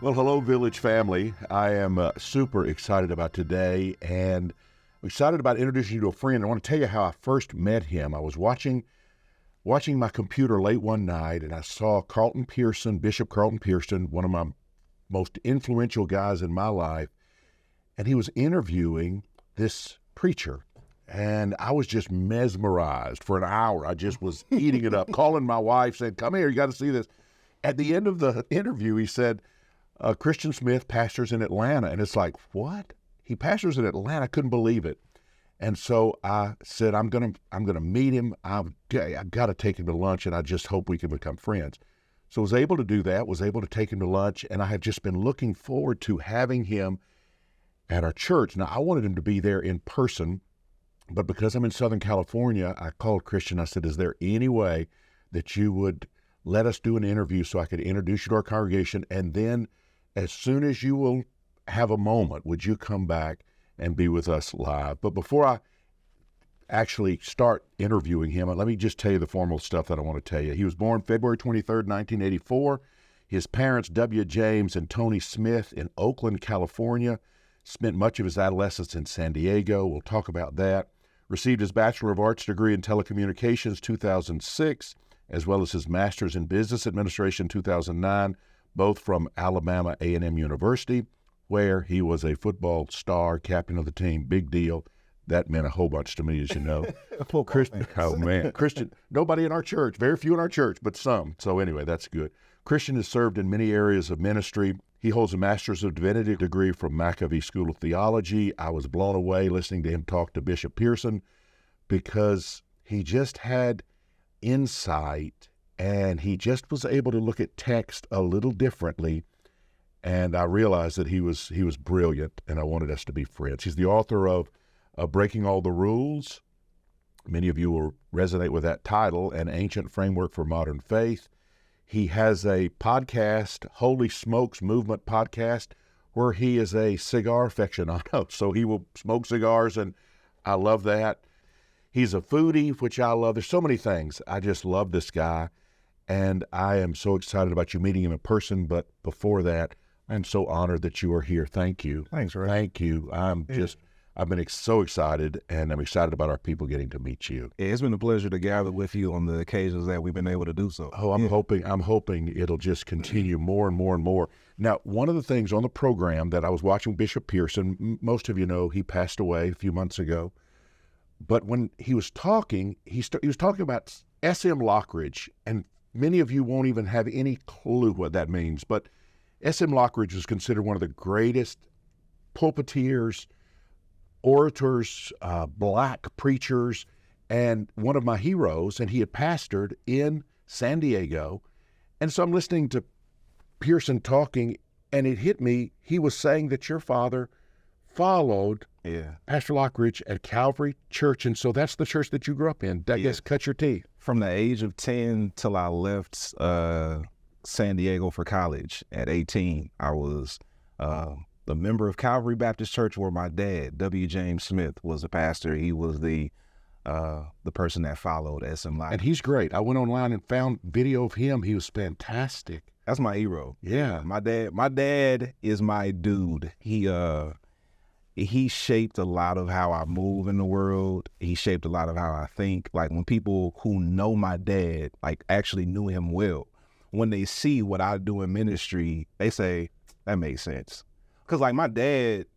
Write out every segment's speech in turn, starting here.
Well, hello, Village family. I am super excited about today, and I'm excited about introducing you to a friend. I want to tell you how I first met him. I was watching my computer late one night, and I saw Carlton Pearson, Bishop Carlton Pearson, one of my most influential guys in my life, and he was interviewing this preacher, and I was just mesmerized for an hour. I just was eating it up, calling my wife, saying, "Come here, you got to see this." At the end of the interview, he said, Kristian Smith pastors in Atlanta. And it's like, what? He pastors in Atlanta? I couldn't believe it. And so I said, I'm gonna meet him. I've got to take him to lunch, and I just hope we can become friends. So I was able to do that, was able to take him to lunch, and I had just been looking forward to having him at our church. Now, I wanted him to be there in person, but because I'm in Southern California, I called Kristian. I said, is there any way that you would let us do an interview so I could introduce you to our congregation, and then as soon as you will have a moment, would you come back and be with us live? But before I actually start interviewing him, let me just tell you the formal stuff that I want to tell you. He was born February 23rd, 1984. His parents, W. James and Tony Smith, in Oakland, California, spent much of his adolescence in San Diego. We'll talk about that. Received his Bachelor of Arts degree in Telecommunications 2006, as well as his Master's in Business Administration 2009, both from Alabama A&M University, where he was a football star, captain of the team, big deal. That meant a whole bunch to me, as you know. Kristian, nobody in our church, very few in our church, but some. So anyway, that's good. Kristian has served in many areas of ministry. He holds a Master's of Divinity degree from McAfee School of Theology. I was blown away listening to him talk to Bishop Pearson because he just had insight, and he just was able to look at text a little differently, and I realized that he was brilliant, and I wanted us to be friends. He's the author of Breaking All the Rules. Many of you will resonate with that title, An Ancient Framework for Modern Faith. He has a podcast, Holy Smokes Movement podcast, where he is a cigar aficionado, so he will smoke cigars, and I love that. He's a foodie, which I love. There's so many things. I just love this guy, and I am so excited about you meeting him in person. But before that, I'm so honored that you are here. Thank you. Thanks, Rick. Thank you. I've been so excited, and I'm excited about our people getting to meet you. Yeah, it's been a pleasure to gather with you on the occasions that we've been able to do so. Oh, I'm hoping it'll just continue more and more and more. Now, one of the things on the program that I was watching Bishop Pearson, most of you know he passed away a few months ago. But when he was talking, he was talking about SM Lockridge, and many of you won't even have any clue what that means. But SM Lockridge was considered one of the greatest pulpiteers, orators, black preachers, and one of my heroes, and he had pastored in San Diego. And so I'm listening to Pearson talking, and it hit me. He was saying that your father followed Pastor Lockridge at Calvary Church, and so that's the church that you grew up in. I guess cut your teeth. From the age of 10 till I left San Diego for college at 18, I was the member of Calvary Baptist Church, where my dad, W. James Smith, was a pastor. He was the person that followed SM Lockridge. And he's great. I went online and found video of him. He was fantastic. That's my hero. Yeah. My dad is my dude. He shaped a lot of how I move in the world. He shaped a lot of how I think. Like, when people who know my dad, like, actually knew him well, when they see what I do in ministry, they say, that makes sense. Because, like, my dad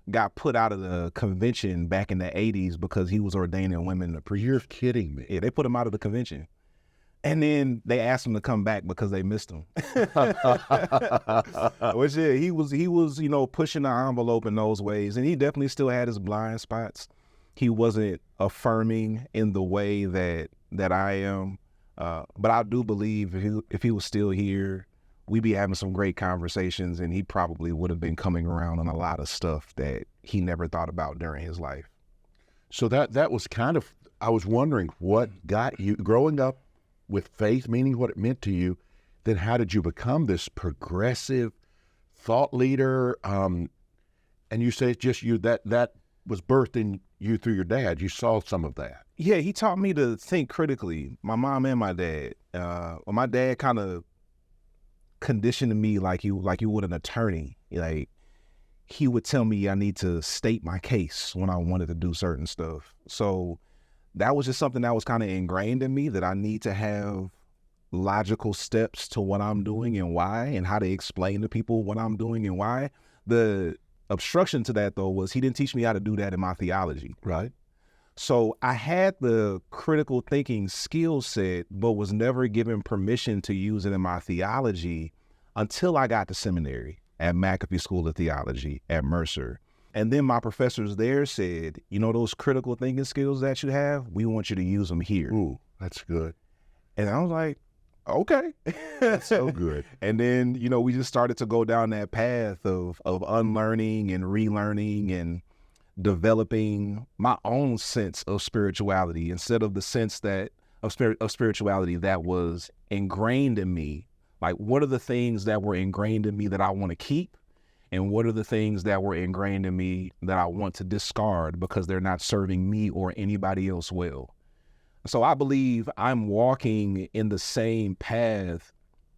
got put out of the convention back in the 80s because he was ordaining women to preach. You're kidding me. Yeah, they put him out of the convention. And then they asked him to come back because they missed him. Which, yeah, he was, you know, pushing the envelope in those ways. And he definitely still had his blind spots. He wasn't affirming in the way that I am. But I do believe if he was still here, we'd be having some great conversations, and he probably would have been coming around on a lot of stuff that he never thought about during his life. So that was kind of, I was wondering what got you, growing up with faith, meaning what it meant to you, then how did you become this progressive thought leader? And you say it's just you, that was birthed in you through your dad. You saw some of that. Yeah, he taught me to think critically, my mom and my dad. My dad kind of conditioned me like you would an attorney. Like, he would tell me I need to state my case when I wanted to do certain stuff. So that was just something that was kind of ingrained in me, that I need to have logical steps to what I'm doing and why, and how to explain to people what I'm doing and why. The obstruction to that, though, was he didn't teach me how to do that in my theology. Right. So I had the critical thinking skill set, but was never given permission to use it in my theology until I got to seminary at McAfee School of Theology at Mercer. And then my professors there said, you know, those critical thinking skills that you have, we want you to use them here. Ooh, that's good. And I was like, okay. That's so good. And then, you know, we just started to go down that path of unlearning and relearning and developing my own sense of spirituality instead of the sense that of spirituality that was ingrained in me. Like, what are the things that were ingrained in me that I want to keep? And what are the things that were ingrained in me that I want to discard because they're not serving me or anybody else well? So I believe I'm walking in the same path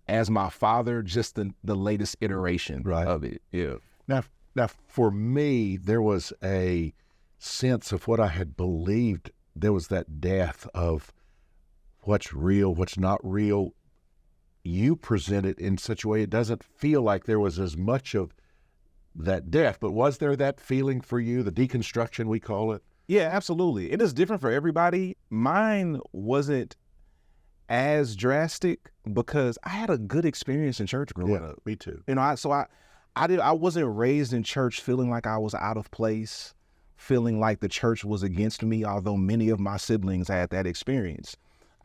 as my father, just the latest iteration of it. Yeah. Now, for me, there was a sense of what I had believed. There was that death of what's real, what's not real. You present it in such a way it doesn't feel like there was as much of that death, but was there that feeling for you, the deconstruction we call it? Yeah, absolutely. It is different for everybody. Mine wasn't as drastic because I had a good experience in church growing up. Me too. You know, I wasn't raised in church feeling like I was out of place, feeling like the church was against me, although many of my siblings had that experience.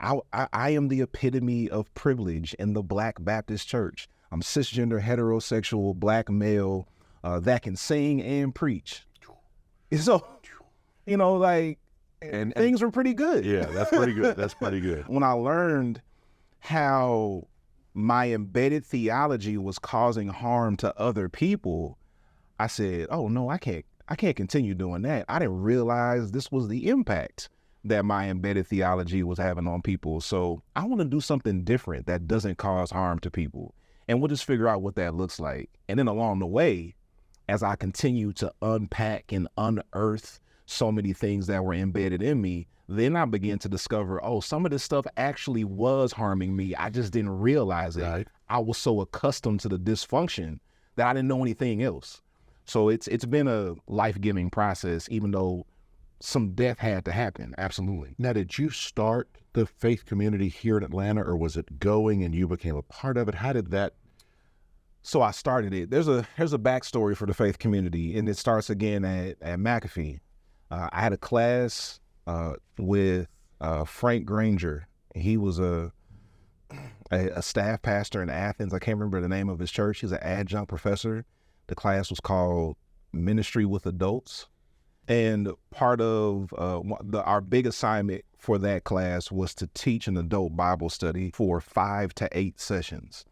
I am the epitome of privilege in the Black Baptist Church. I'm cisgender, heterosexual, Black male that can sing and preach. So, you know, like, and things were pretty good. Yeah, that's pretty good. That's pretty good. When I learned how my embedded theology was causing harm to other people, I said, oh no, I can't continue doing that. I didn't realize this was the impact that my embedded theology was having on people. So I want to do something different that doesn't cause harm to people. And we'll just figure out what that looks like. And then along the way, as I continue to unpack and unearth so many things that were embedded in me, then I began to discover, oh, some of this stuff actually was harming me. I just didn't realize it. Right. I was so accustomed to the dysfunction that I didn't know anything else. So it's been a life-giving process, even though some death had to happen. Absolutely. Now, did you start the faith community here in Atlanta, or was it going and you became a part of it? How did that? So I started it. There's a backstory for the faith community, and it starts again at McAfee. I had a class with Frank Granger. He was a staff pastor in Athens. I can't remember the name of his church. He's an adjunct professor. The class was called Ministry with Adults. And part of our big assignment for that class was to teach an adult Bible study for 5 to 8 sessions.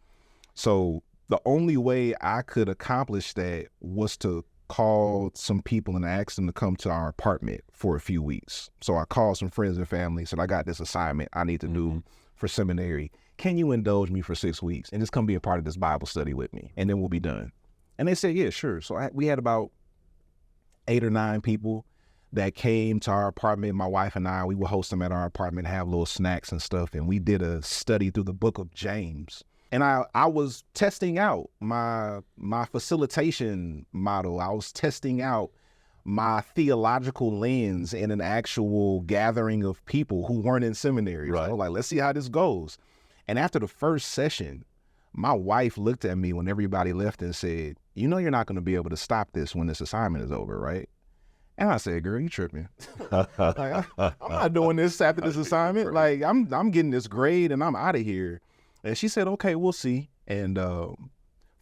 So the only way I could accomplish that was to call some people and ask them to come to our apartment for a few weeks. So I called some friends and family, said, I got this assignment I need to do for seminary. Can you indulge me for 6 weeks and just come be a part of this Bible study with me? And then we'll be done. And they said, yeah, sure. So we had about 8 or 9 people that came to our apartment. My wife and I, we would host them at our apartment, have little snacks and stuff. And we did a study through the book of James. And I was testing out my facilitation model. I was testing out my theological lens in an actual gathering of people who weren't in seminary. Right. So like, let's see how this goes. And after the first session, my wife looked at me when everybody left and said, you know, you're not going to be able to stop this when this assignment is over, right? And I said, girl, you tripping. Like, I'm not doing this after this assignment. Like, I'm getting this grade and I'm out of here. And she said, okay, we'll see. And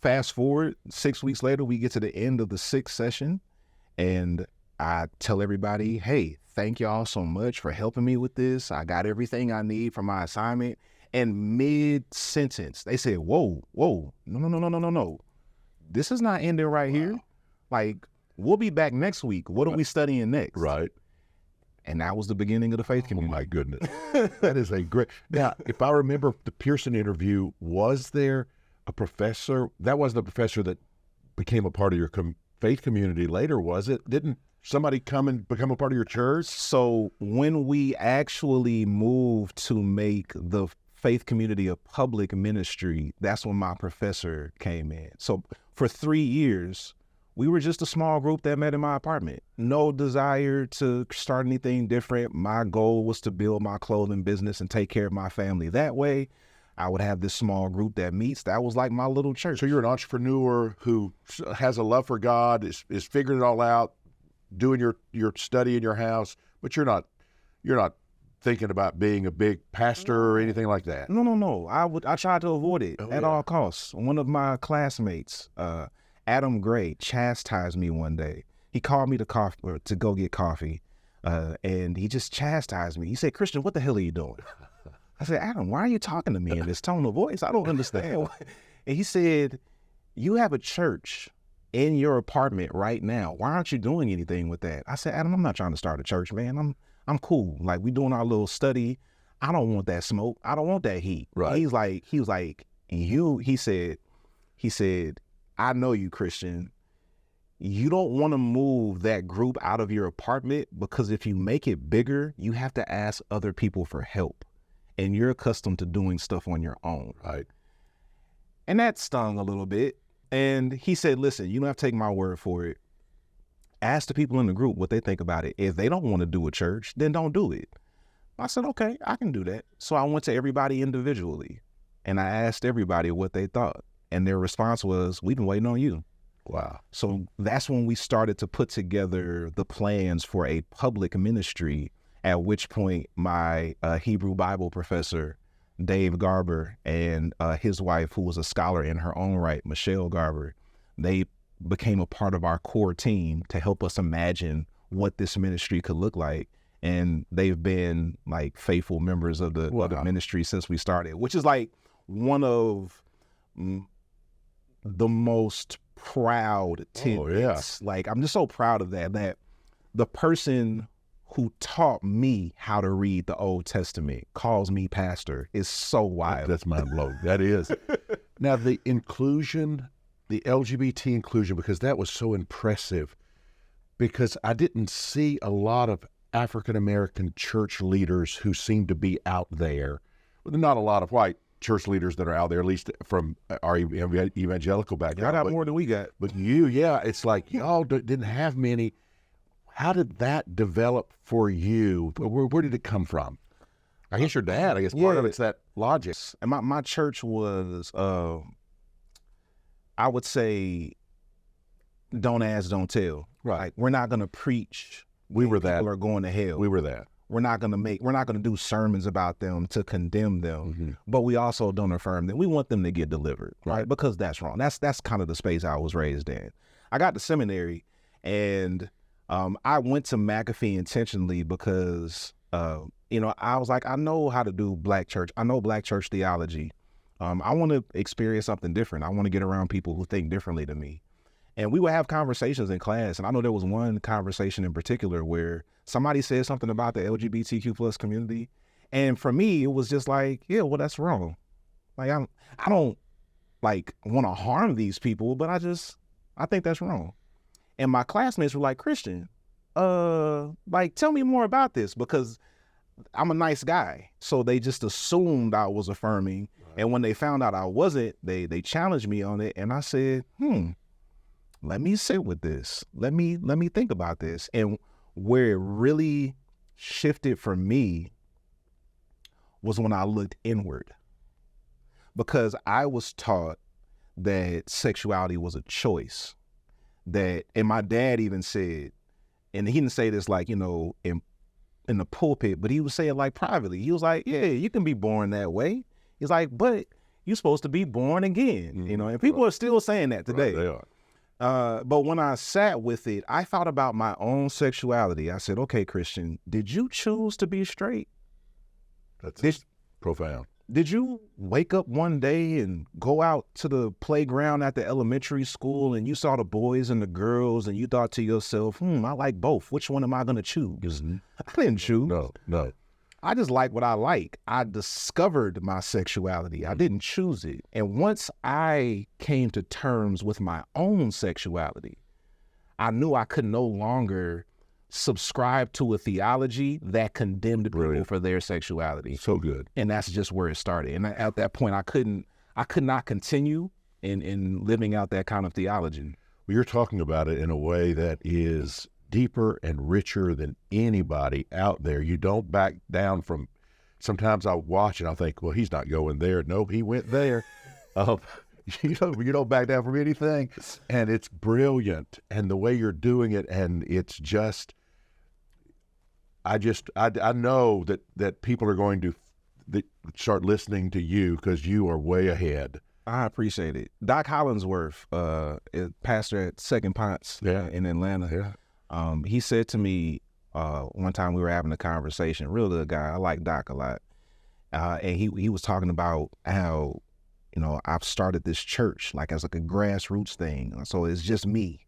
fast forward 6 weeks later, we get to the end of the 6th session. And I tell everybody, hey, thank y'all so much for helping me with this. I got everything I need for my assignment. And mid-sentence, they said, whoa, no. This is not ending right here. Like, we'll be back next week. What are we studying next? Right. And that was the beginning of the faith community. Oh, my goodness. That is a great... Now, if I remember the Pearson interview, was there a professor. That wasn't a professor that became a part of your faith community later, was it? Didn't somebody come and become a part of your church? So when we actually moved to make the faith community a public ministry, that's when my professor came in. So for 3 years, we were just a small group that met in my apartment. No desire to start anything different. My goal was to build my clothing business and take care of my family. That way, I would have this small group that meets. That was like my little church. So you're an entrepreneur who has a love for God, is figuring it all out, doing your study in your house, but you're not thinking about being a big pastor or anything like that. No. I tried to avoid it at all costs. One of my classmates, Adam Gray, chastised me one day. He called me to go get coffee, and he just chastised me. He said, "Kristian, what the hell are you doing?" I said, "Adam, why are you talking to me in this tone of voice? I don't understand." And he said, "You have a church in your apartment right now. Why aren't you doing anything with that?" I said, "Adam, I'm not trying to start a church, man. I'm cool. Like, we doing our little study. I don't want that smoke. I don't want that heat." Right. He was like, he said, "I know you, Kristian. You don't want to move that group out of your apartment because if you make it bigger, you have to ask other people for help. And you're accustomed to doing stuff on your own." Right. And that stung a little bit. And he said, "Listen, you don't have to take my word for it. Ask the people in the group what they think about it. If they don't want to do a church, then don't do it." I said, "Okay, I can do that." So I went to everybody individually and I asked everybody what they thought. And their response was, "We've been waiting on you." Wow. So that's when we started to put together the plans for a public ministry, at which point my Hebrew Bible professor, Dave Garber, and his wife, who was a scholar in her own right, Michelle Garber, they became a part of our core team to help us imagine what this ministry could look like. And they've been like faithful members of the ministry since we started, which is like one of the most proud tidbits. Like, I'm just so proud of that the person who taught me how to read the Old Testament calls me pastor is so wild. That's mind blowing. That is. Now, the inclusion, the LGBT inclusion, because that was so impressive, because I didn't see a lot of African-American church leaders who seem to be out there. Well, not a lot of white church leaders that are out there, at least from our evangelical background. Y'all got more than we got. But it's like y'all didn't have many. How did that develop for you? Where did it come from? I guess your dad. I guess part of it's that logic. And my church was, I would say, don't ask, don't tell. Right. Like, we're not going to preach. We were that. People are going to hell. We were that. We're not going to do sermons about them to condemn them, but we also don't affirm them. We want them to get delivered, right? Because that's wrong. That's kind of the space I was raised in. I got to seminary, and I went to McAfee intentionally because, I was like, I know how to do black church. I know black church theology. I want to experience something different. I want to get around people who think differently than me. And we would have conversations in class. And I know there was one conversation in particular where somebody said something about the LGBTQ plus community. And for me, it was just like, yeah, well, that's wrong. Like, I don't like want to harm these people, but I think that's wrong. And my classmates were like, "Kristian, like, tell me more about this," because I'm a nice guy. So they just assumed I was affirming. Right. And when they found out I wasn't, they challenged me on it. And I said, let me sit with this. Let me think about this. And where it really shifted for me was when I looked inward, because I was taught that sexuality was a choice. And my dad even said, and he didn't say this like, in the pulpit, but he would say it like privately. He was like, "Yeah, you can be born that way." He's like, "But you're supposed to be born again," and people are still saying that today. Right, they are. But when I sat with it, I thought about my own sexuality. I said, "Okay, Kristian, did you choose to be straight?" That's profound. Did you wake up one day and go out to the playground at the elementary school and you saw the boys and the girls and you thought to yourself, I like both. Which one am I going to choose? I didn't choose. No. I just like what I like. I discovered my sexuality. I didn't choose it. And once I came to terms with my own sexuality, I knew I could no longer subscribe to a theology that condemned people for their sexuality. So good. And that's just where it started. And at that point, I could not continue in living out that kind of theology. Well, you're talking about it in a way that is deeper and richer than anybody out there. You don't back down from, sometimes I watch and I think, well, he's not going there. Nope, he went there. You don't back down from anything. And it's brilliant. And the way you're doing it, and it's just, I know that people are going to start listening to you because you are way ahead. I appreciate it. Doc Hollingsworth, pastor at Second Ponce in Atlanta. Yeah. He said to me one time, we were having a conversation, real good guy. I like Doc a lot. And he was talking about how, I've started this church as a grassroots thing. So it's just me.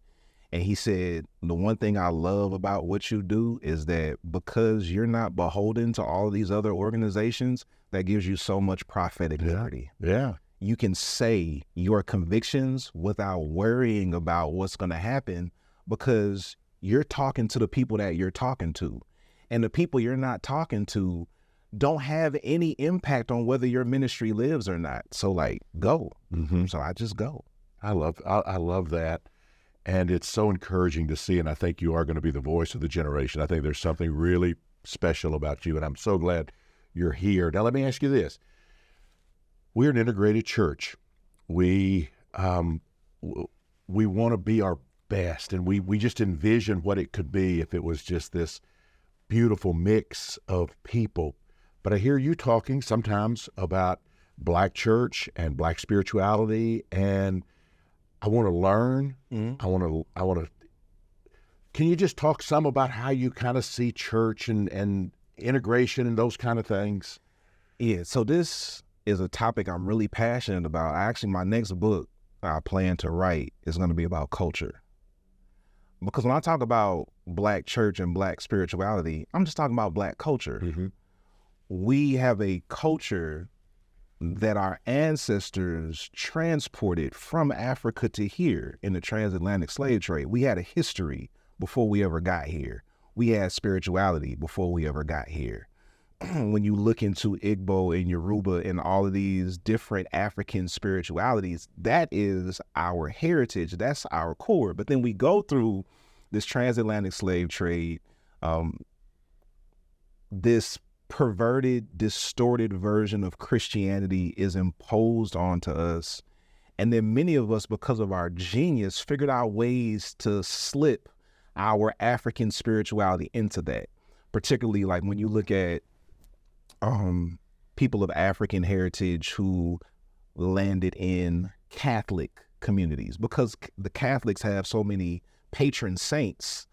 And he said, the one thing I love about what you do is that because you're not beholden to all of these other organizations, that gives you so much prophetic liberty. Yeah. You can say your convictions without worrying about what's going to happen because you're talking to the people that you're talking to. And the people you're not talking to don't have any impact on whether your ministry lives or not. So go. Mm-hmm. So I just go. I love that. And it's so encouraging to see. And I think you are going to be the voice of the generation. I think there's something really special about you. And I'm so glad you're here. Now, let me ask you this. We're an integrated church. We want to be our best, and we just envision what it could be if it was just this beautiful mix of people. But I hear you talking sometimes about Black church and Black spirituality, and I want to learn. Mm-hmm. I want to. Can you just talk some about how you kind of see church and integration and those kind of things? Yeah. So this is a topic I'm really passionate about. Actually, my next book I plan to write is going to be about culture. Because when I talk about Black church and Black spirituality, I'm just talking about Black culture. Mm-hmm. We have a culture that our ancestors transported from Africa to here in the transatlantic slave trade. We had a history before we ever got here. We had spirituality before we ever got here. When you look into Igbo and Yoruba and all of these different African spiritualities, that is our heritage. That's our core. But then we go through this transatlantic slave trade, this perverted, distorted version of Christianity is imposed onto us. And then many of us, because of our genius, figured out ways to slip our African spirituality into that. Particularly when you look at people of African heritage who landed in Catholic communities, because the Catholics have so many patron saints.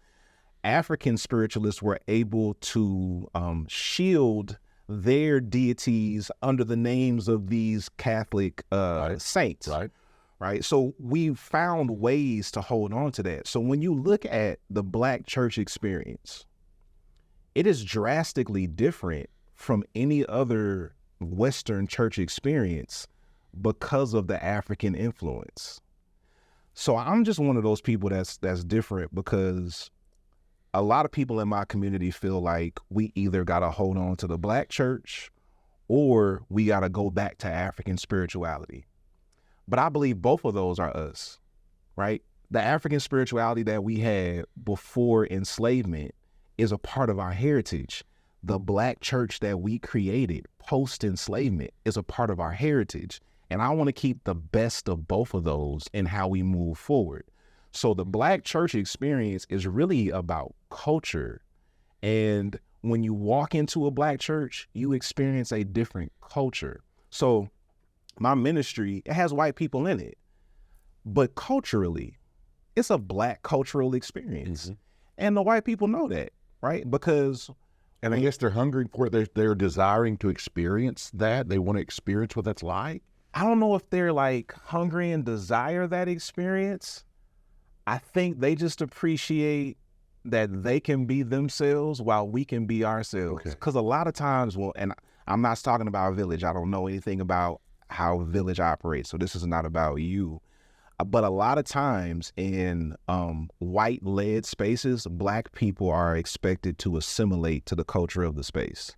African spiritualists were able to shield their deities under the names of these Catholic saints. Right. So we found ways to hold on to that. So when you look at the Black church experience, it is drastically different from any other Western church experience because of the African influence. So I'm just one of those people that's different, because a lot of people in my community feel like we either got to hold on to the Black church or we got to go back to African spirituality. But I believe both of those are us, right? The African spirituality that we had before enslavement is a part of our heritage. The Black church that we created post-enslavement is a part of our heritage. And I want to keep the best of both of those in how we move forward. So the Black church experience is really about culture. And when you walk into a Black church, you experience a different culture. So my ministry, it has white people in it, but culturally, it's a Black cultural experience. Mm-hmm. And the white people know that, right? Because... And I guess they're hungry for it. They're desiring to experience that. They want to experience what that's like. I don't know if they're hungry and desire that experience. I think they just appreciate that they can be themselves while we can be ourselves. Because a lot of times, and I'm not talking about Village. I don't know anything about how Village operates, so this is not about you. But a lot of times in white-led spaces, Black people are expected to assimilate to the culture of the space.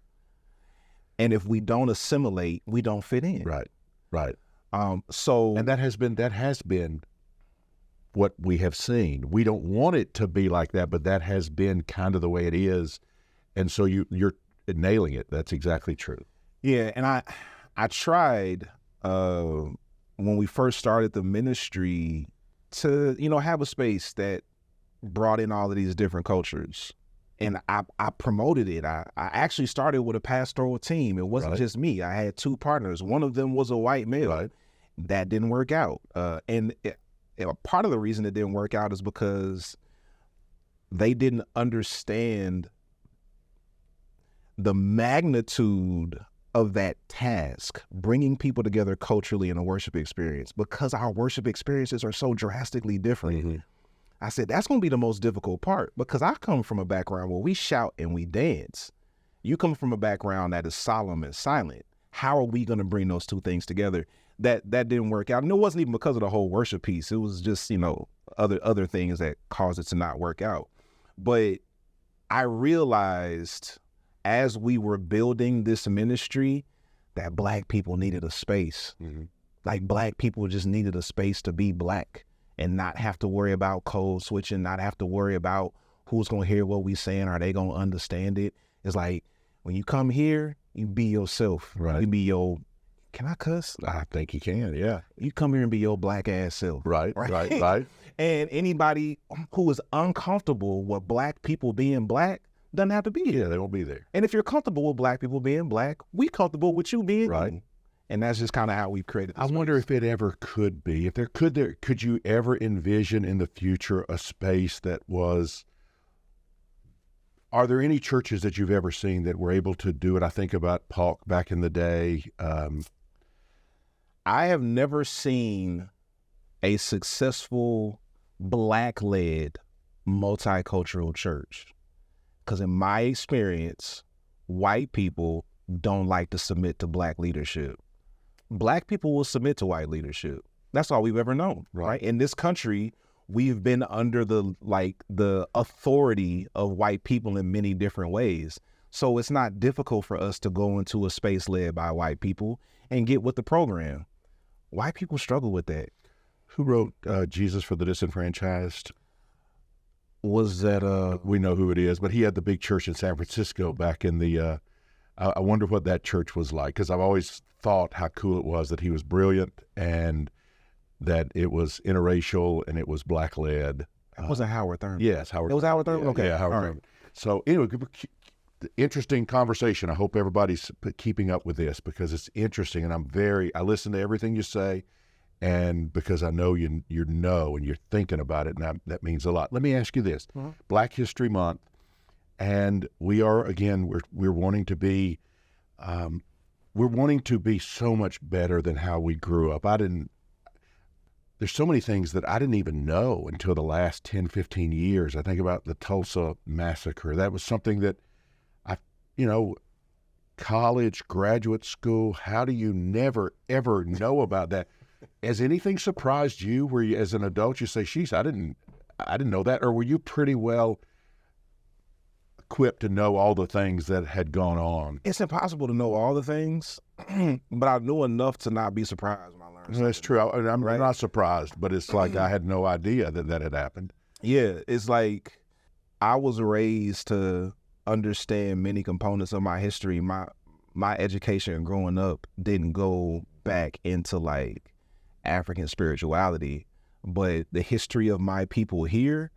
And if we don't assimilate, we don't fit in. Right. And that has been what we have seen. We don't want it to be like that, but that has been kind of the way it is. And so you're nailing it. That's exactly true. Yeah, and I tried when we first started the ministry to, have a space that brought in all of these different cultures. And I promoted it. I actually started with a pastoral team. It wasn't just me. I had two partners. One of them was a white male. Right. That didn't work out. And part of the reason it didn't work out is because they didn't understand the magnitude of that task, bringing people together culturally in a worship experience, because our worship experiences are so drastically different. Mm-hmm. I said, that's going to be the most difficult part, because I come from a background where we shout and we dance. You come from a background that is solemn and silent. How are we going to bring those two things together? That didn't work out. And it wasn't even because of the whole worship piece. It was just, other things that caused it to not work out. But I realized as we were building this ministry that Black people needed a space. Mm-hmm. Like Black people just needed a space to be Black and not have to worry about code switching, not have to worry about who's going to hear what we saying. Are they going to understand it? It's like, when you come here, you be yourself. Right. You be your, can I cuss? I think you can, yeah. You come here and be your Black ass self. Right. And anybody who is uncomfortable with Black people being Black doesn't have to be here. Yeah, they won't be there. And if you're comfortable with Black people being Black, we comfortable with you being you. And that's just kind of how we've created this. I wonder if it ever could be. If could you ever envision in the future a space that was? Are there any churches that you've ever seen that were able to do it? I think about Paul back in the day. I have never seen a successful Black-led multicultural church, because in my experience, white people don't like to submit to Black leadership. Black people will submit to white leadership. That's all we've ever known, right? In this country, we've been under the authority of white people in many different ways. So it's not difficult for us to go into a space led by white people and get with the program. White people struggle with that. Who wrote Jesus for the Disenfranchised? Was that we know who it is, but he had the big church in San Francisco back in the I wonder what that church was like, because I've always thought how cool it was that he was brilliant and that it was interracial and it was Black-led. It wasn't Howard Thurman. Yes, Howard. It was Howard Thurman? Yeah, okay. Yeah, Howard Thurman. Right. So anyway, interesting conversation. I hope everybody's keeping up with this, because it's interesting, and I listen to everything you say, and because I know you know and you're thinking about it, and that means a lot. Let me ask you this. Mm-hmm. Black History Month, and we are, again, we're wanting to be so much better than how we grew up. There's so many things that I didn't even know until the last 10, 15 years. I think about the Tulsa massacre. That was something that college, graduate school, how do you never, ever know about that? Has anything surprised you where you, as an adult, you say, sheesh, I didn't know that? Or were you pretty well equipped to know all the things that had gone on? It's impossible to know all the things, but I knew enough to not be surprised when I learned something. That's true. I'm not surprised, but it's like I had no idea that had happened. Yeah, it's like I was raised to understand many components of my history. My education growing up didn't go back into like African spirituality, but the history of my people here,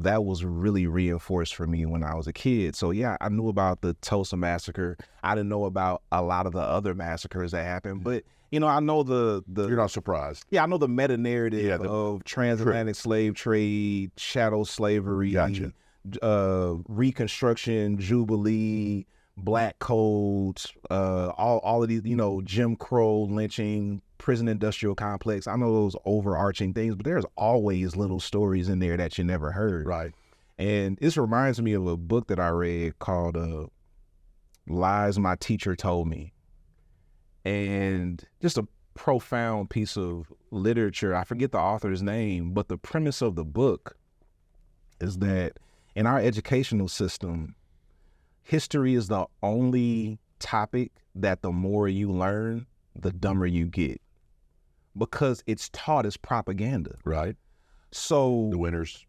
that was really reinforced for me when I was a kid. So yeah, I knew about the Tulsa massacre. I didn't know about a lot of the other massacres that happened, but I know the You're not surprised. Yeah, I know the meta narrative of transatlantic slave trade, chattel slavery, gotcha. Reconstruction, Jubilee, Black codes, all of these, Jim Crow, lynching, prison industrial complex. I know those overarching things, but there's always little stories in there that you never heard. Right. And this reminds me of a book that I read called Lies My Teacher Told Me. And just a profound piece of literature. I forget the author's name, but the premise of the book is that in our educational system, history is the only topic that the more you learn, the dumber you get, because it's taught as propaganda. Right. So the winners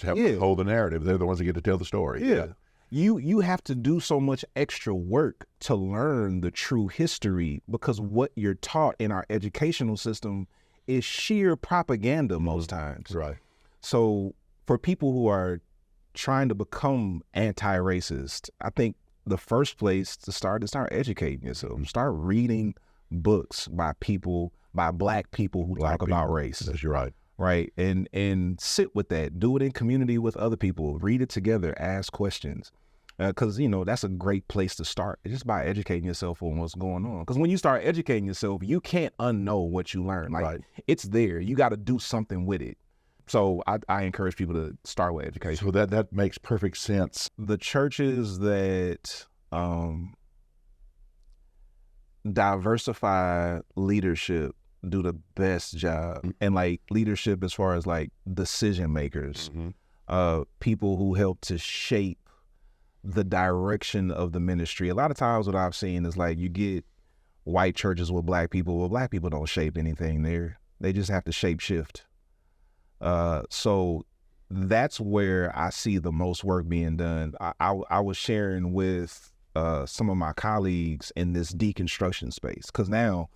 have to hold the narrative. They're the ones that get to tell the story. Yeah. You have to do so much extra work to learn the true history, because what you're taught in our educational system is sheer propaganda most times. Right. So for people who are trying to become anti-racist, I think the first place to start is start educating yourself. Start reading books by Black people who talk about race. That's right. Right. And sit with that. Do it in community with other people. Read it together. Ask questions. Because, that's a great place to start. It's just by educating yourself on what's going on. Because when you start educating yourself, you can't unknow what you learn. Like, It's there. You got to do something with it. So I encourage people to start with education. So that makes perfect sense. The churches that diversify leadership do the best job. And like leadership as far as like decision makers, people who help to shape the direction of the ministry. A lot of times what I've seen is like you get white churches with Black people. Well, Black people don't shape anything there. They just have to shape shift. So that's where I see the most work being done. I was sharing with some of my colleagues in this deconstruction space, because now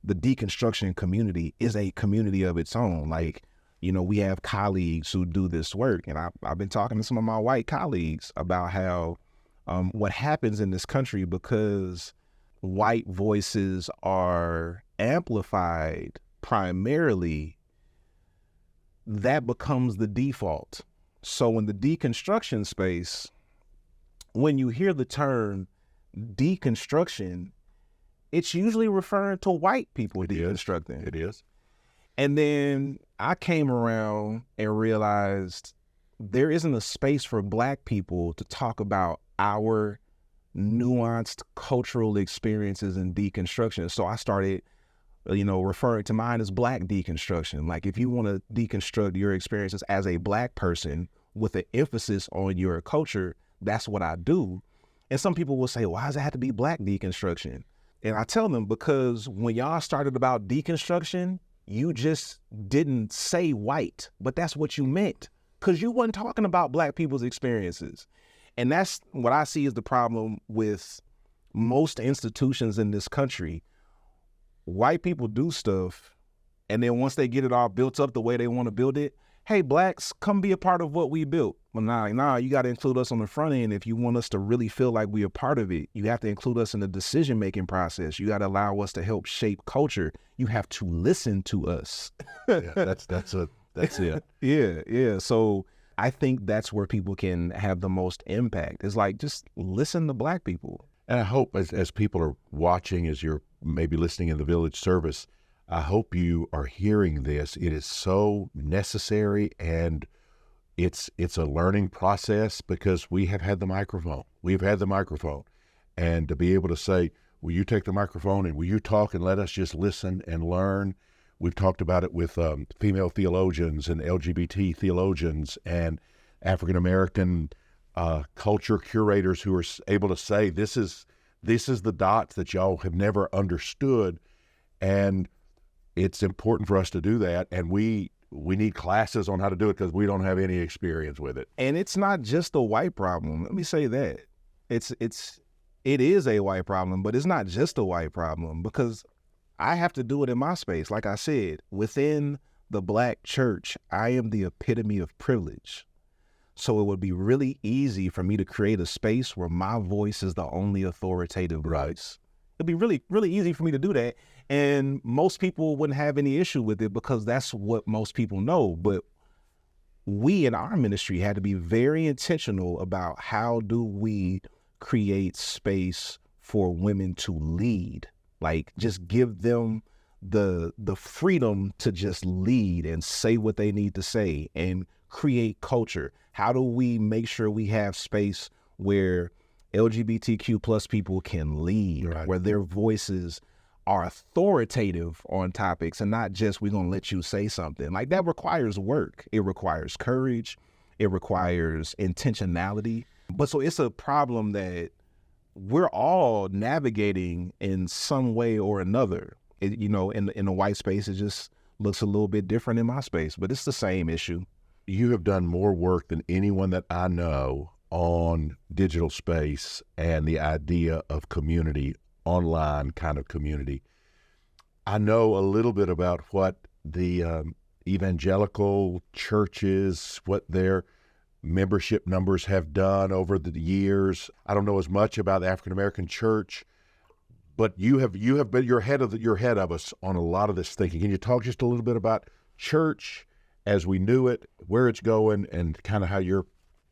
the deconstruction community is a community of its own. Like, we have colleagues who do this work, and I've been talking to some of my white colleagues about how what happens in this country, because white voices are amplified primarily, that becomes the default. So in the deconstruction space, when you hear the term deconstruction, it's usually referring to white people deconstructing. It is. And then I came around and realized there isn't a space for Black people to talk about our nuanced cultural experiences in deconstruction. So I started, referring to mine as Black deconstruction. Like, if you want to deconstruct your experiences as a Black person with an emphasis on your culture, that's what I do. And some people will say, why does it have to be Black deconstruction? And I tell them, because when y'all started about deconstruction, you just didn't say white, but that's what you meant, because you wasn't talking about Black people's experiences. And that's what I see as the problem with most institutions in this country. White people do stuff, and then once they get it all built up the way they want to build it, hey, Blacks, come be a part of what we built. Well, nah, you got to include us on the front end. If you want us to really feel like we're a part of it, you have to include us in the decision-making process. You got to allow us to help shape culture. You have to listen to us. That's it. Yeah. So I think that's where people can have the most impact. It's like, just listen to Black people. And I hope as people are watching, as you're maybe listening in the village service, I hope you are hearing this. It is so necessary, and it's a learning process, because we have had the microphone. We've had the microphone. And to be able to say, will you take the microphone and will you talk and let us just listen and learn? We've talked about it with female theologians and LGBT theologians and African-American culture curators who are able to say, this is the dots that y'all have never understood. And it's important for us to do that. And we need classes on how to do it, because we don't have any experience with it. And it's not just a white problem. Let me say that. It is a white problem, but it's not just a white problem, because I have to do it in my space. Like I said, within the Black church, I am the epitome of privilege. So it would be really easy for me to create a space where my voice is the only authoritative voice. It'd be really, really easy for me to do that. And most people wouldn't have any issue with it, because that's what most people know. But we in our ministry had to be very intentional about how do we create space for women to lead. Like, just give them the freedom to just lead and say what they need to say and create culture? How do we make sure we have space where LGBTQ plus people can lead, Right. where their voices are authoritative on topics and not just we're going to let you say something? Like, that requires work. It requires courage. It requires intentionality. But so it's a problem that we're all navigating in some way or another. In the white space, it just looks a little bit different in my space, but it's the same issue. You have done more work than anyone that I know on digital space and the idea of community, online kind of community. I know a little bit about what the evangelical churches, what their membership numbers have done over the years. I don't know as much about the African American church, but you have been you're ahead of us on a lot of this thinking. Can you talk just a little bit about church as we knew it, where it's going, and kind of how you're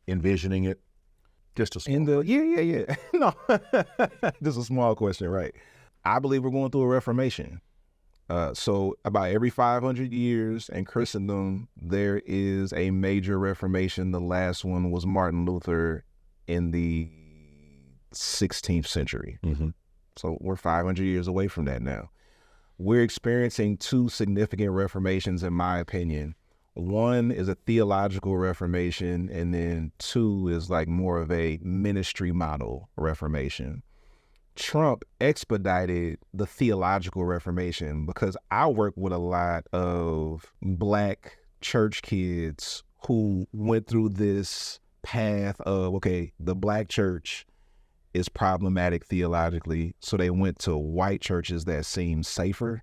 envisioning it? Just a small yeah. No, just a small question, right? I believe we're going through a reformation. So about every 500 years in Christendom, there is a major reformation. The last one was Martin Luther in the 16th century. Mm-hmm. So we're 500 years away from that now. We're experiencing two significant reformations, in my opinion. One is a theological reformation, and then two is like more of a ministry model reformation. Trump expedited the theological reformation because I work with a lot of Black church kids who went through this path of, okay, the Black church is problematic theologically, so they went to white churches that seemed safer,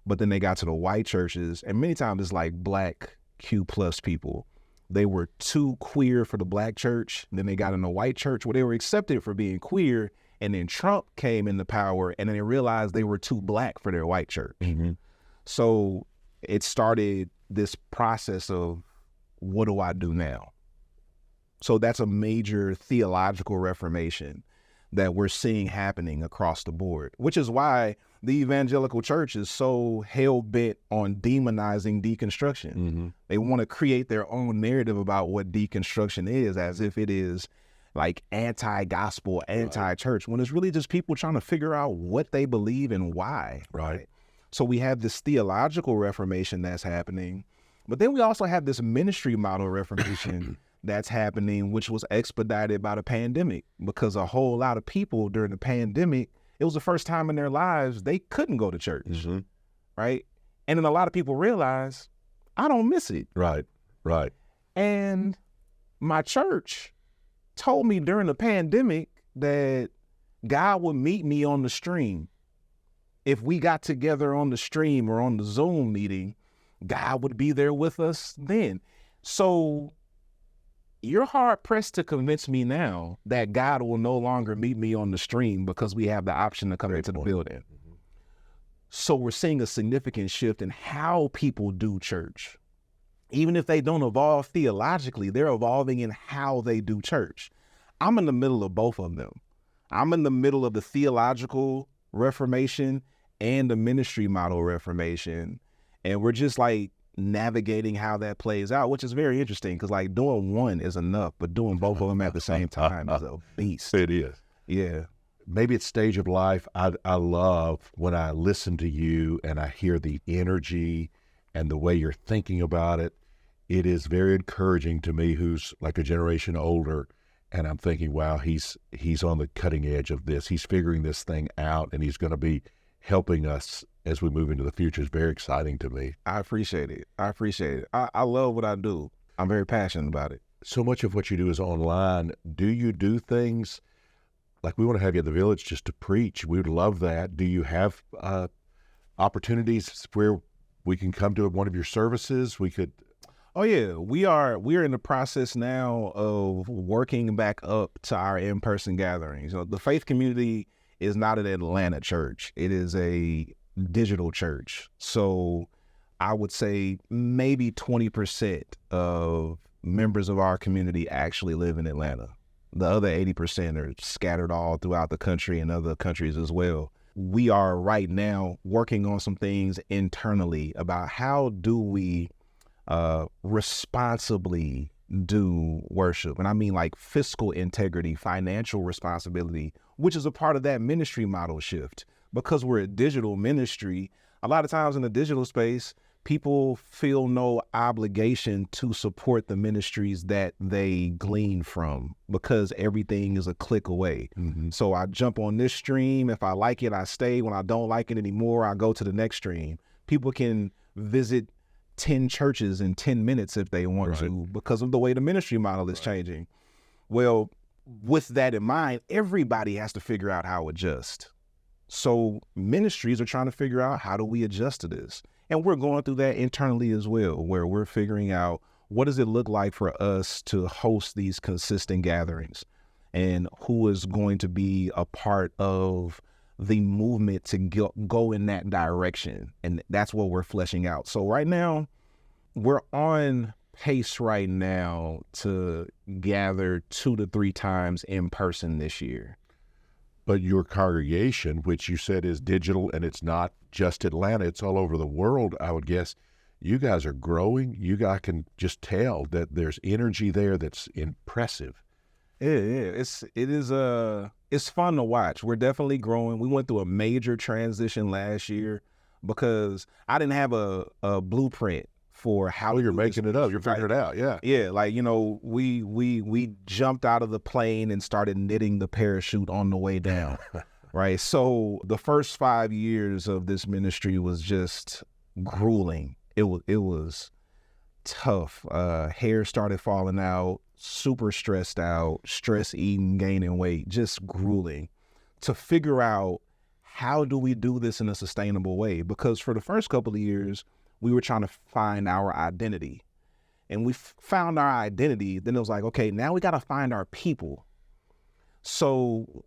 but then they got to the white churches, and many times it's like Black Q plus people. They were too queer for the Black church, then they got in the white church where they were accepted for being queer, and then Trump came into power, and then they realized they were too Black for their white church. Mm-hmm. So it started this process of, what do I do now? So that's a major theological reformation that we're seeing happening across the board, which is why the evangelical church is so hell-bent on demonizing deconstruction. Mm-hmm. They want to create their own narrative about what deconstruction is, as if it is like anti-gospel, anti-church, when it's really just people trying to figure out what they believe and why. Right. So we have this theological reformation that's happening, but then we also have this ministry model reformation that's happening, which was expedited by the pandemic, because a whole lot of people during the pandemic, it was the first time in their lives they couldn't go to church, Mm-hmm. right? And then a lot of people realize, I don't miss it. Right. And my church told me during the pandemic that God would meet me on the stream. If we got together on the stream or on the Zoom meeting, God would be there with us then. So you're hard pressed to convince me now that God will no longer meet me on the stream because we have the option to come into the building. Mm-hmm. So we're seeing a significant shift in how people do church. Even if they don't evolve theologically, they're evolving in how they do church. I'm in the middle of both of them. I'm in the middle of the theological reformation and the ministry model reformation. And we're just like navigating how that plays out, which is very interesting, because like doing one is enough, but doing both of them at the same time is a beast. It is. Yeah. Maybe it's stage of life. I love when I listen to you and I hear the energy and the way you're thinking about it. It is very encouraging to me, who's like a generation older, and I'm thinking, wow, he's on the cutting edge of this. He's figuring this thing out, and he's going to be helping us as we move into the future. It's very exciting to me. I appreciate it. I love what I do. I'm very passionate about it. So much of what you do is online. Do you do things like, we want to have you at the Village just to preach? We would love that. Do you have opportunities where we can come to one of your services? We could. Oh yeah, we're in the process now of working back up to our in-person gatherings. The faith community is not an Atlanta church. It is a digital church. So I would say maybe 20% of members of our community actually live in Atlanta. The other 80% are scattered all throughout the country and other countries as well. we are right now working on some things internally about how do we responsibly do worship. And I mean like fiscal integrity, financial responsibility, which is a part of that ministry model shift. Because we're a digital ministry, a lot of times in the digital space, people feel no obligation to support the ministries that they glean from because everything is a click away. Mm-hmm. So I jump on this stream. If I like it, I stay. When I don't like it anymore, I go to the next stream. People can visit 10 churches in 10 minutes if they want to because of the way the ministry model is changing. Well, with that in mind, everybody has to figure out how to adjust. So ministries are trying to figure out how do we adjust to this? And we're going through that internally as well, where we're figuring out what does it look like for us to host these consistent gatherings and who is going to be a part of the movement to go in that direction. And that's what we're fleshing out. So right now, we're on pace right now to gather 2 to 3 times in person this year. But your congregation, which you said is digital and it's not just Atlanta, it's all over the world, I would guess, you guys are growing. I can just tell that there's energy there that's impressive. It's fun to watch. We're definitely growing. We went through a major transition last year because I didn't have a blueprint for how you're making it up. You're figuring it out. Yeah. Yeah. Like, we jumped out of the plane and started knitting the parachute on the way down. Right. So the first 5 years of this ministry was just grueling. It was tough. Hair started falling out, super stressed out, stress eating, gaining weight, just grueling to figure out how do we do this in a sustainable way? Because for the first couple of years, we were trying to find our identity. And we found our identity. Then it was like, okay, now we got to find our people. So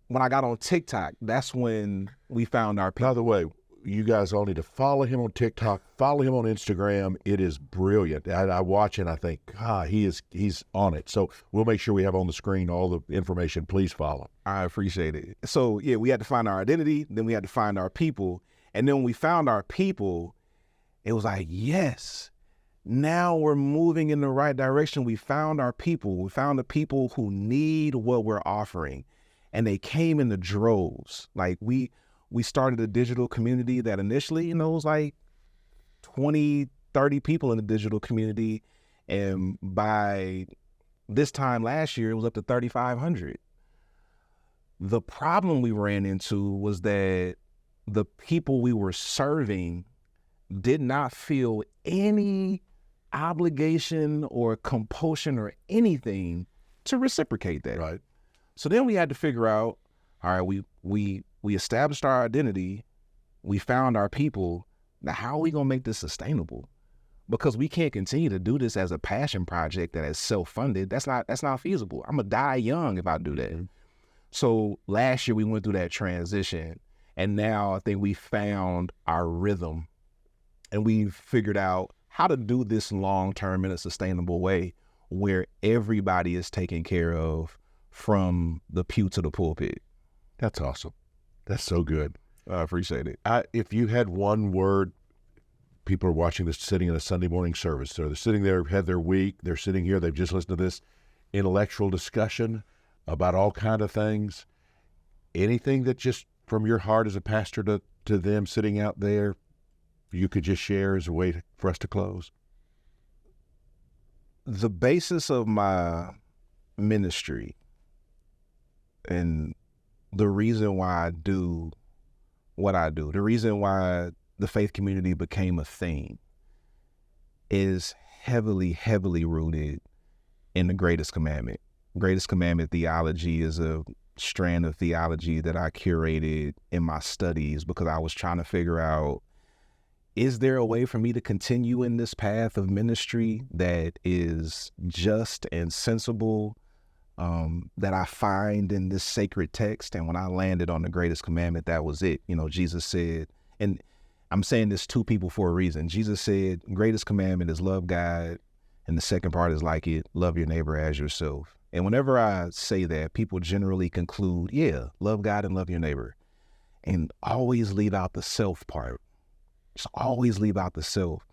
when I got on TikTok, that's when we found our people. By the way, you guys all need to follow him on TikTok, follow him on Instagram. It is brilliant. I watch and I think, he's on it. So we'll make sure we have on the screen all the information. Please follow. I appreciate it. So yeah, we had to find our identity. Then we had to find our people. And then when we found our people, it was like, yes, now we're moving in the right direction. We found our people. We found the people who need what we're offering. And they came in the droves. Like we started a digital community that initially, it was like 20, 30 people in the digital community. And by this time last year, it was up to 3,500. The problem we ran into was that the people we were serving did not feel any obligation or compulsion or anything to reciprocate that. Right. So then we had to figure out, all right, we established our identity, we found our people. Now, how are we going to make this sustainable? Because we can't continue to do this as a passion project that is self-funded. That's not feasible. I'm going to die young if I do that. Mm-hmm. So last year we went through that transition, and now I think we found our rhythm. And we've figured out how to do this long-term in a sustainable way where everybody is taken care of from the pew to the pulpit. That's awesome. That's so good. I appreciate it. If you had one word, people are watching this sitting in a Sunday morning service. So they're sitting there, had their week, they're sitting here, they've just listened to this intellectual discussion about all kind of things. Anything that just from your heart as a pastor to them sitting out there, you could just share as a way for us to close? The basis of my ministry and the reason why I do what I do, the reason why the faith community became a thing is heavily, heavily rooted in the greatest commandment. Greatest commandment theology is a strand of theology that I curated in my studies because I was trying to figure out, is there a way for me to continue in this path of ministry that is just and sensible, that I find in this sacred text? And when I landed on the greatest commandment, that was it. Jesus said, and I'm saying this to people for a reason. Jesus said, greatest commandment is love God. And the second part is like it, love your neighbor as yourself. And whenever I say that, people generally conclude, yeah, love God and love your neighbor. and always leave out the self part. Just always leave out the self.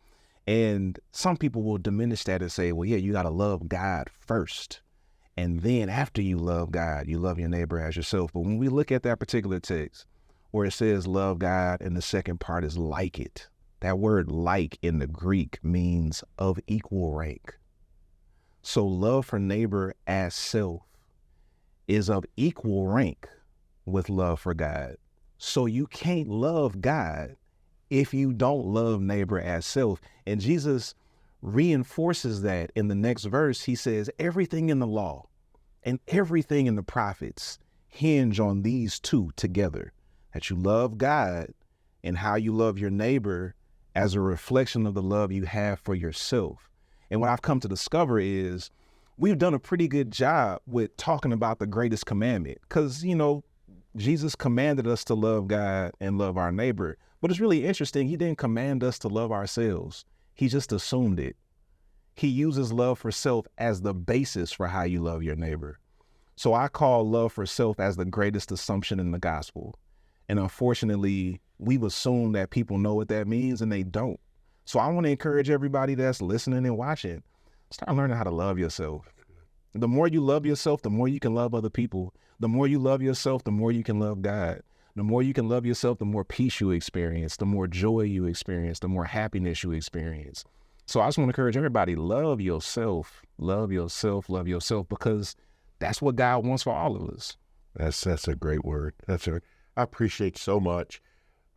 And some people will diminish that and say, well, yeah, you got to love God first. And then after you love God, you love your neighbor as yourself. But when we look at that particular text where it says love God and the second part is like it, that word like in the Greek means of equal rank. So love for neighbor as self is of equal rank with love for God. So you can't love God if you don't love neighbor as self. And Jesus reinforces that in the next verse. He says, everything in the law and everything in the prophets hinge on these two together, that you love God and how you love your neighbor as a reflection of the love you have for yourself. And what I've come to discover is we've done a pretty good job with talking about the greatest commandment because, you know, Jesus commanded us to love God and love our neighbor. But it's really interesting. He didn't command us to love ourselves. He just assumed it. He uses love for self as the basis for how you love your neighbor. So I call love for self as the greatest assumption in the gospel. And unfortunately, we've assumed that people know what that means and they don't. So I want to encourage everybody that's listening and watching, start learning how to love yourself. The more you love yourself, the more you can love other people. The more you love yourself, the more you can love God. The more you can love yourself, the more peace you experience, the more joy you experience, the more happiness you experience. So I just want to encourage everybody, love yourself, because that's what God wants for all of us. That's a great word. I appreciate so much.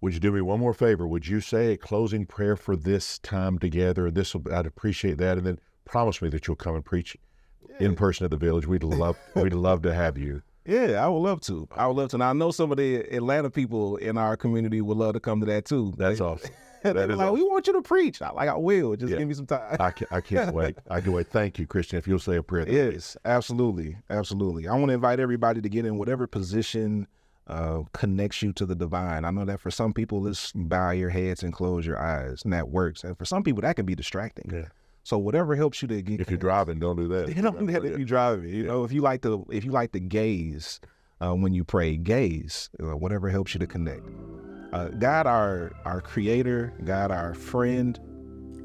Would you do me one more favor? Would you say a closing prayer for this time together? I'd appreciate that. And then promise me that you'll come and preach in person at the Village. We'd love to have you. Yeah, I would love to. And I know some of the Atlanta people in our community would love to come to that too. That's awesome. That is like, we want you to preach. I will. Just give me some time. I can't wait. I can wait. Thank you, Kristian. If you'll say a prayer. Yes, absolutely. Absolutely. I want to invite everybody to get in whatever position connects you to the divine. I know that for some people, it's bow your heads and close your eyes, and that works. And for some people, that can be distracting. Yeah. So whatever helps you to get. If you're driving, don't do that. You don't do that if you're driving. You know, if you like to gaze when you pray, gaze. Whatever helps you to connect. God, our creator, God, our friend,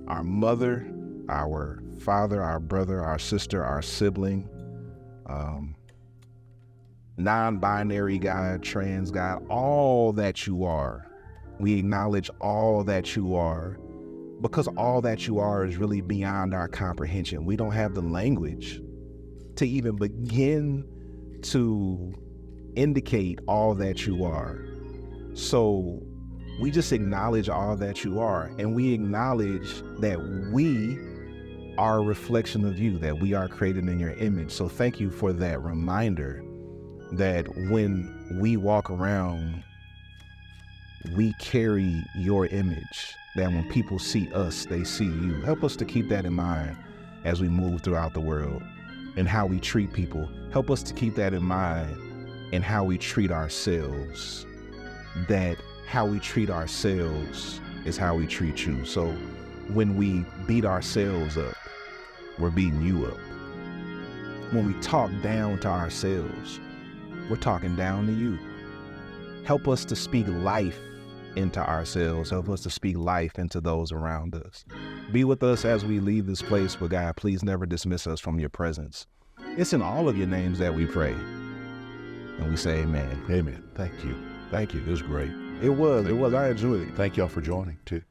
our mother, our father, our brother, our sister, our sibling, non-binary God, trans God, all that you are. We acknowledge all that you are, because all that you are is really beyond our comprehension. We don't have the language to even begin to indicate all that you are. So we just acknowledge all that you are, and we acknowledge that we are a reflection of you, that we are created in your image. So thank you for that reminder that when we walk around, we carry your image, that when people see us, they see you. Help us to keep that in mind as we move throughout the world and how we treat people. Help us to keep that in mind in how we treat ourselves, that how we treat ourselves is how we treat you. So when we beat ourselves up, we're beating you up. When we talk down to ourselves, we're talking down to you. Help us to speak life into ourselves. Help us to speak life into those around us. Be with us as we leave this place, but God, please never dismiss us from your presence. It's in all of your names that we pray. And we say amen. Amen. Thank you. Thank you. It was great. It was. I enjoyed it. Thank y'all for joining too.